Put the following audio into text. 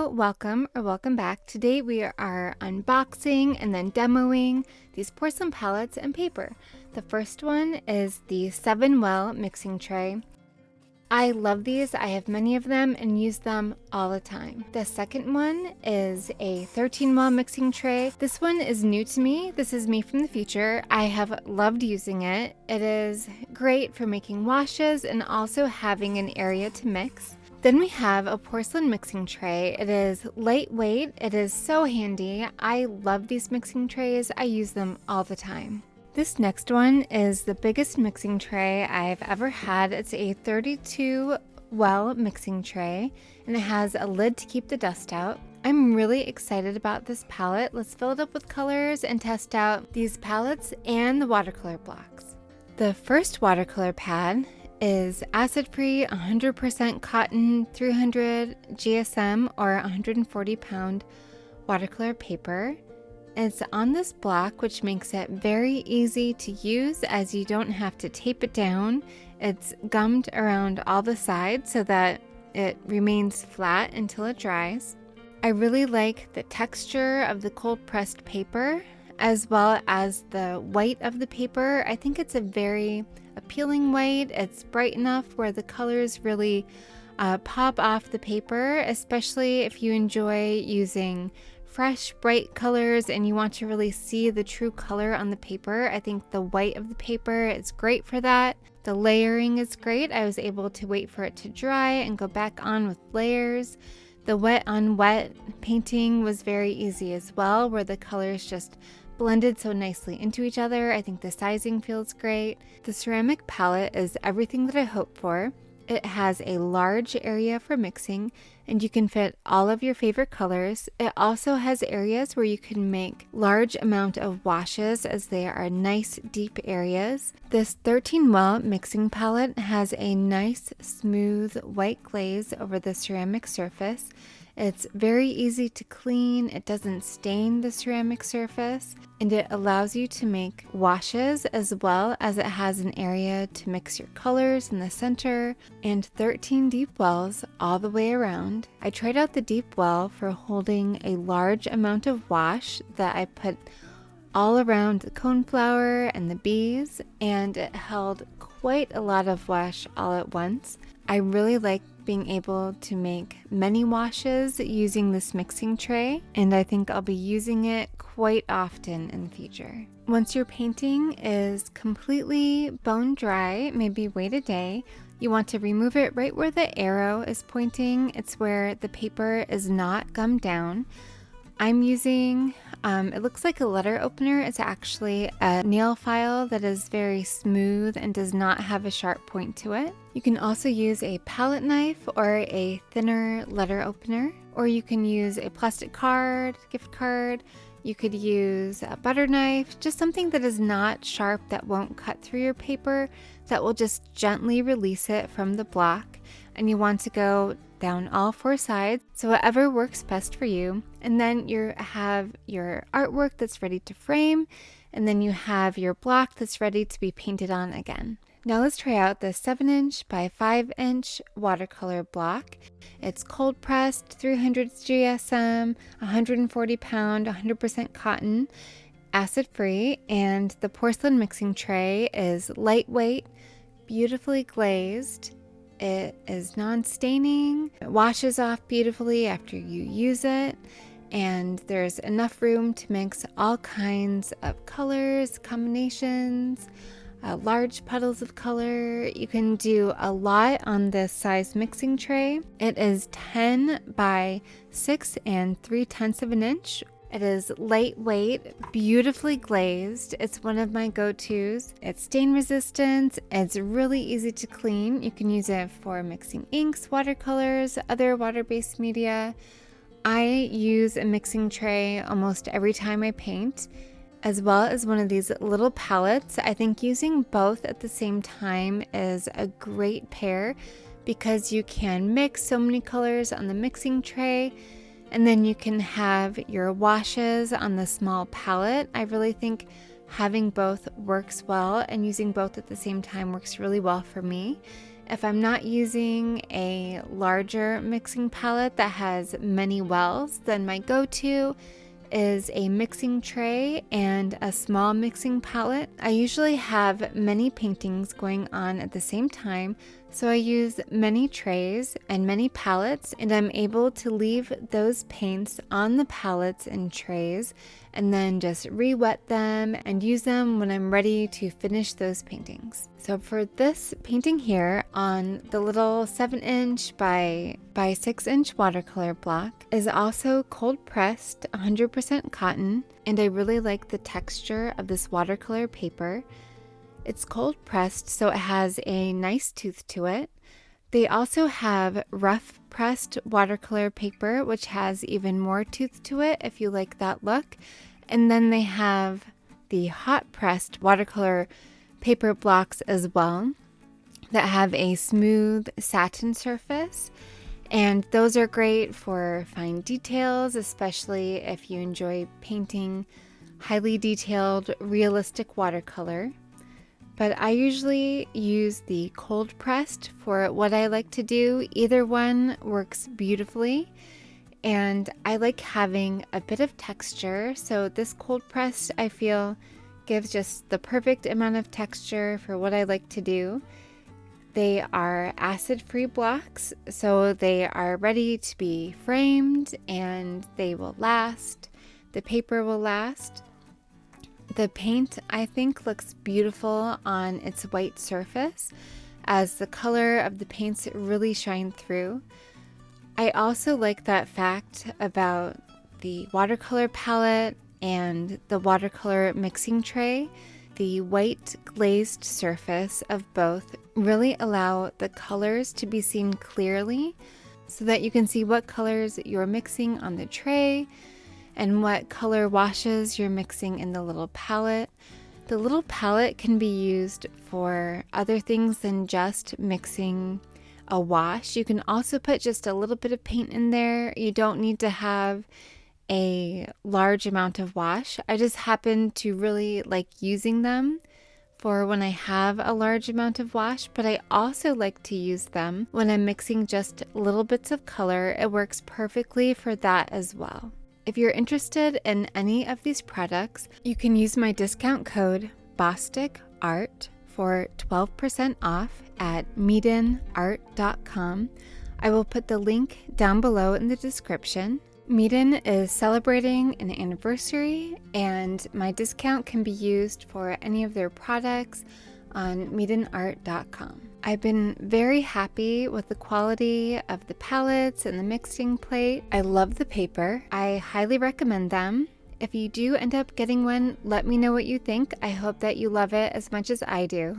Hello, welcome or welcome back. Today we are unboxing and then demoing these porcelain palettes and paper. The first one is the 7-well mixing tray. I love these. I have many of them and use them all the time. The second one is a 13-well mixing tray. This one is new to me. This is me from the future. I have loved using it. It is great for making washes and also having an area to mix. Then we have a porcelain mixing tray. It is lightweight. It is so handy. I love these mixing trays. I use them all the time. This next one is the biggest mixing tray I've ever had. It's a 32-well mixing tray, and it has a lid to keep the dust out. I'm really excited about this palette. Let's fill it up with colors and test out these palettes and the watercolor blocks. The first watercolor pad is acid-free, 100% cotton, 300 GSM or 140-pound watercolor paper. It's on this block, which makes it very easy to use as you don't have to tape it down. It's gummed around all the sides so that it remains flat until it dries. I really like the texture of the cold pressed paper as well as the white of the paper. I think it's a very appealing white. It's bright enough where the colors really pop off the paper, especially if you enjoy using fresh, bright colors and you want to really see the true color on the paper. I think the white of the paper is great for that. The layering is great. I was able to wait for it to dry and go back on with layers. The wet on wet painting was very easy as well, where the colors just blended so nicely into each other. I think the sizing feels great. The ceramic palette is everything that I hoped for. It has a large area for mixing and you can fit all of your favorite colors. It also has areas where you can make large amount of washes as they are nice deep areas. This 13-well mixing palette has a nice smooth white glaze over the ceramic surface. It's very easy to clean, it doesn't stain the ceramic surface, and it allows you to make washes as well as it has an area to mix your colors in the center and 13 deep wells all the way around. I tried out the deep well for holding a large amount of wash that I put all around the coneflower and the bees, and it held quite a lot of wash all at once. I really like being able to make many washes using this mixing tray, and I think I'll be using it quite often in the future. Once your painting is completely bone dry, maybe wait a day, you want to remove it right where the arrow is pointing. It's where the paper is not gummed down. I'm using, it looks like a letter opener. It's actually a nail file that is very smooth and does not have a sharp point to it. You can also use a palette knife or a thinner letter opener, or you can use a plastic card, gift card. You could use a butter knife, just something that is not sharp, that won't cut through your paper, that will just gently release it from the block. And you want to go down all 4 sides, so whatever works best for you. And then you have your artwork that's ready to frame, and then you have your block that's ready to be painted on again. Now let's try out the 7-inch by 5-inch watercolor block. It's cold pressed, 300 GSM, 140 pound, 100% cotton, acid free, and the porcelain mixing tray is lightweight, beautifully glazed. It is non-staining, it washes off beautifully after you use it, and there's enough room to mix all kinds of colors, combinations, large puddles of color. You can do a lot on this size mixing tray. It is 10 by 6 and 3/10 of an inch. It is lightweight, beautifully glazed. It's one of my go-tos. It's stain resistant. It's really easy to clean. You can use it for mixing inks, watercolors, other water-based media. I use a mixing tray almost every time I paint, as well as one of these little palettes. I think using both at the same time is a great pair because you can mix so many colors on the mixing tray, and then you can have your washes on the small palette. I really think having both works well, and using both at the same time works really well for me. If I'm not using a larger mixing palette that has many wells, then my go-to is a mixing tray and a small mixing palette. I usually have many paintings going on at the same time, so I use many trays and many palettes, and I'm able to leave those paints on the palettes and trays and then just re-wet them and use them when I'm ready to finish those paintings. So for this painting here, on the little 7-inch by 6-inch watercolor block is also cold pressed 100% cotton, and I really like the texture of this watercolor paper. It's cold pressed, so it has a nice tooth to it. They also have rough pressed watercolor paper, which has even more tooth to it if you like that look. And then they have the hot pressed watercolor paper blocks as well that have a smooth satin surface. And those are great for fine details, especially if you enjoy painting highly detailed, realistic watercolor. But I usually use the cold pressed for what I like to do. Either one works beautifully, and I like having a bit of texture. So this cold pressed, I feel, gives just the perfect amount of texture for what I like to do. They are acid-free blocks, so they are ready to be framed and they will last. The paper will last. The paint, I think, looks beautiful on its white surface as the color of the paints really shine through. I also like that fact about the watercolor palette and the watercolor mixing tray. The white glazed surface of both really allow the colors to be seen clearly so that you can see what colors you're mixing on the tray and what color washes you're mixing in the little palette. The little palette can be used for other things than just mixing a wash. You can also put just a little bit of paint in there. You don't need to have a large amount of wash. I just happen to really like using them for when I have a large amount of wash, but I also like to use them when I'm mixing just little bits of color. It works perfectly for that as well. If you're interested in any of these products, you can use my discount code BosticArt for 12% off at meedenart.com. I will put the link down below in the description. Meeden is celebrating an anniversary, and my discount can be used for any of their products on meedenart.com. I've been very happy with the quality of the palettes and the mixing plate. I love the paper. I highly recommend them. If you do end up getting one, let me know what you think. I hope that you love it as much as I do.